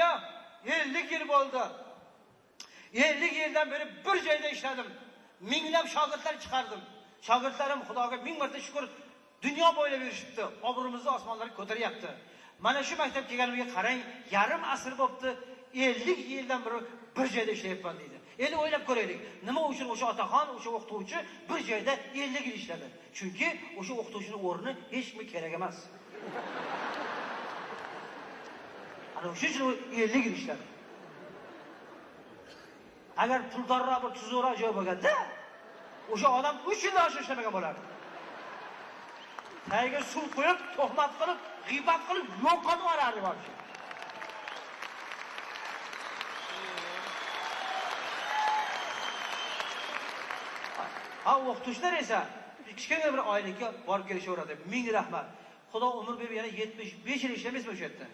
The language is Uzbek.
aka 50 yil bo'ldi. 50 yildan beri bir joyda ishladim. Minglab shogirdlar chiqardim. Shogirdlarim Xudoga ming marta shukr, dunyo bo'ylab yurishibdi. Obro'mizni osmonlarga ko'taryapti. Mana shu maktabga kelganimga qarang, yarim asr bo'libdi. 50 yildan beri bir joyda ishlayapman deydi. Endi o'ylab ko'raylik. Nima uchun o'sha otaxon, o'sha o'qituvchi bir joyda 50 yil ishladi? Chunki o'sha o'qituvchining o'rni hech kimga kerak emas. Ana o'sha uchun 50 yil ishladi. Agar puldorroq bir tuzukroq joy bo'lganda, o'sha odam 3 yildan oshiq ishlamagan bo'lardi. Tagiga suv qo'yib, tuhmat qilib, g'iybat qilib, yo'qotib yuborardi bo'lsa. Ha, o'qituvchilar esa kichkina bir oylikka borib kelishaveradi. Ming rahmat. Xudo umr berib yana 75 yil ishlamaysiz o'sha yerda.